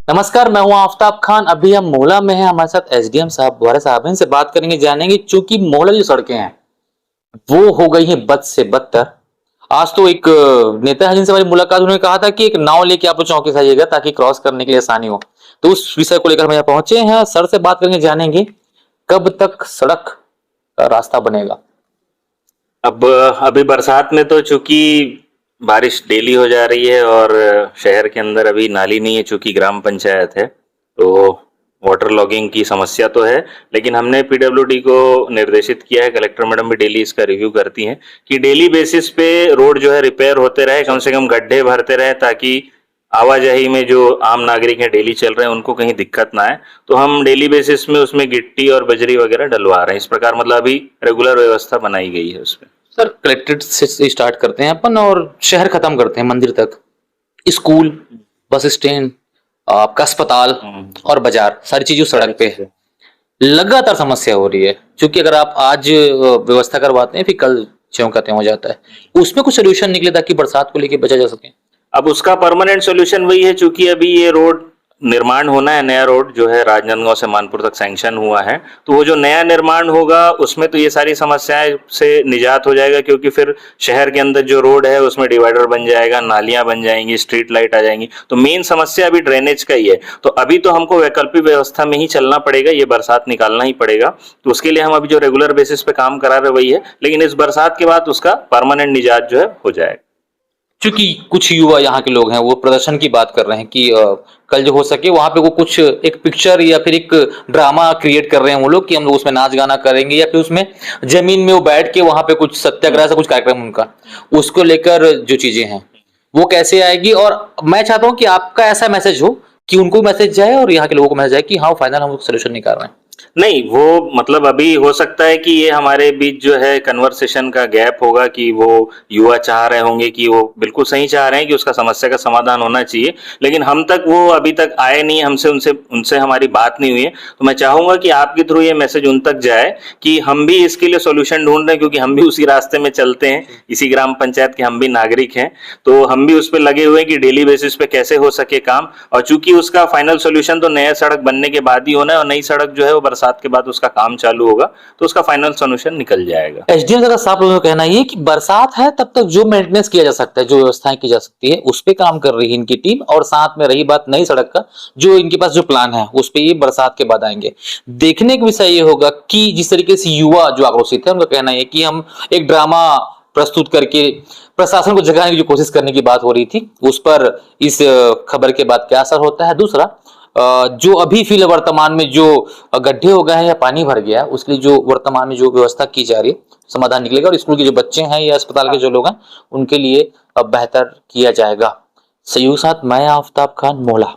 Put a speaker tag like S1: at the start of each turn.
S1: नमस्कार, मैं हूं आफ्ताब खान। अभी हम मोहला में हैं, हमारे साथ एसडीएम साहब बुआरे साहब हैं। इनसे बात करेंगे, जानेंगे क्योंकि मोहला की जो सड़कें हैं वो हो गई हैं बद से बदतर। आज तो एक नेता है जिनसे हमारी मुलाकात, उन्होंने कहा था कि एक नाव लेके आप लोग चौकी से आइएगा ताकि क्रॉस करने के लिए आसानी हो। तो उस विषय को लेकर हम यहाँ पहुंचे हैं। सर से बात करेंगे, जानेंगे कब तक सड़क का रास्ता बनेगा।
S2: अब अभी बरसात में तो चूंकि बारिश डेली हो जा रही है और शहर के अंदर अभी नाली नहीं है, चूंकि ग्राम पंचायत है, तो वाटर लॉगिंग की समस्या तो है। लेकिन हमने पीडब्ल्यूडी को निर्देशित किया है, कलेक्टर मैडम भी डेली इसका रिव्यू करती हैं कि डेली बेसिस पे रोड जो है रिपेयर होते रहे, कम से कम गड्ढे भरते रहे, ताकि आवाजाही में जो आम नागरिक हैं डेली चल रहे हैं उनको कहीं दिक्कत ना आए। तो हम डेली बेसिस में उसमें गिट्टी और बजरी वगैरह डलवा रहे हैं। इस प्रकार मतलब अभी रेगुलर व्यवस्था बनाई गई है उसमें।
S1: सर, कलेक्ट्रेट से स्टार्ट करते हैं अपन और शहर खत्म करते हैं मंदिर तक। स्कूल, बस स्टैंड, आपका अस्पताल और बाजार, सारी चीजें सड़क पे है। लगातार समस्या हो रही है, क्योंकि अगर आप आज व्यवस्था करवाते हैं फिर कल ज्यों का त्यों हो जाता है। उसमें कुछ सोल्यूशन निकले ताकि बरसात को लेकर बचा जा सके।
S2: अब उसका परमानेंट सोल्यूशन वही है, चूंकि अभी ये रोड निर्माण होना है, नया रोड जो है राजनांदगांव से मानपुर तक सैंक्शन हुआ है, तो वो जो नया निर्माण होगा उसमें तो ये सारी समस्याएं से निजात हो जाएगा, क्योंकि फिर शहर के अंदर जो रोड है उसमें डिवाइडर बन जाएगा, नालियां बन जाएंगी, स्ट्रीट लाइट आ जाएंगी। तो मेन समस्या अभी ड्रेनेज का ही है। तो अभी तो हमको वैकल्पिक व्यवस्था में ही चलना पड़ेगा, ये बरसात निकालना ही पड़ेगा। तो उसके लिए हम अभी जो रेगुलर बेसिस पे काम करा रहे वही है, लेकिन इस बरसात के बाद उसका परमानेंट निजात जो है हो जाएगा।
S1: क्योंकि कुछ युवा यहाँ के लोग हैं वो प्रदर्शन की बात कर रहे हैं कि कल जो हो सके वहां पे वो कुछ एक पिक्चर या फिर एक ड्रामा क्रिएट कर रहे हैं वो लोग कि हम लोग उसमें नाच गाना करेंगे, या फिर उसमें जमीन में वो बैठ के वहां पे कुछ सत्याग्रह से कुछ कार्यक्रम उनका, उसको लेकर जो चीजें हैं वो कैसे आएगी। और मैं चाहता हूँ कि आपका ऐसा मैसेज हो कि उनको मैसेज जाए और यहाँ के लोगों को मैसेज जाए कि हाँ फाइनल हम सोल्यूशन निकाल रहे हैं।
S2: नहीं, वो मतलब अभी हो सकता है कि ये हमारे बीच जो है कन्वर्सेशन का गैप होगा, कि वो युवा चाह रहे होंगे कि वो बिल्कुल सही चाह रहे हैं कि उसका समस्या का समाधान होना चाहिए, लेकिन हम तक वो अभी तक आए नहीं, हमसे उनसे उनसे हमारी बात नहीं हुई है। तो मैं चाहूंगा कि आपके थ्रू ये मैसेज उन तक जाए कि हम भी इसके लिए सोल्यूशन ढूंढ रहे हैं, क्योंकि हम भी उसी रास्ते में चलते हैं, इसी ग्राम पंचायत के हम भी नागरिक हैं। तो हम भी उस पर लगे हुए हैं कि डेली बेसिस पे कैसे हो सके काम। और चूंकि उसका फाइनल सोल्यूशन तो नया सड़क बनने के बाद ही होना है, और नई सड़क जो है वो बरसात के बाद उसका काम चालू होगा, तो उसका फाइनल सॉल्यूशन निकल जाएगा।
S1: एसडीएम का साफ लोगों का कहना ये कि बरसात है तब तक जो मेंटेनेंस किया जा सकता है, जो व्यवस्थाएं की जा सकती है, उस पे काम कर रही है इनकी टीम। और साथ में रही बात नई सड़क का, जो इनके पास जो प्लान है उस पे ये बरसात के बाद आएंगे। देखने का विषय ये होगा कि जिस तरीके से युवा जो आक्रोशित है, उनका कहना है कि हम एक ड्रामा प्रस्तुत करके प्रशासन को जगाने की जो कोशिश करने की बात हो रही थी, उस पर इस खबर के बाद क्या असर होता है। दूसरा, जो अभी फिलहाल वर्तमान में जो गड्ढे हो गए हैं या पानी भर गया है, उसके लिए जो वर्तमान में जो व्यवस्था की जा रही है समाधान निकलेगा, और स्कूल के जो बच्चे हैं या अस्पताल के जो लोग हैं उनके लिए बेहतर किया जाएगा। सहयोग साथ मैं आफ्ताब खान, मोहला।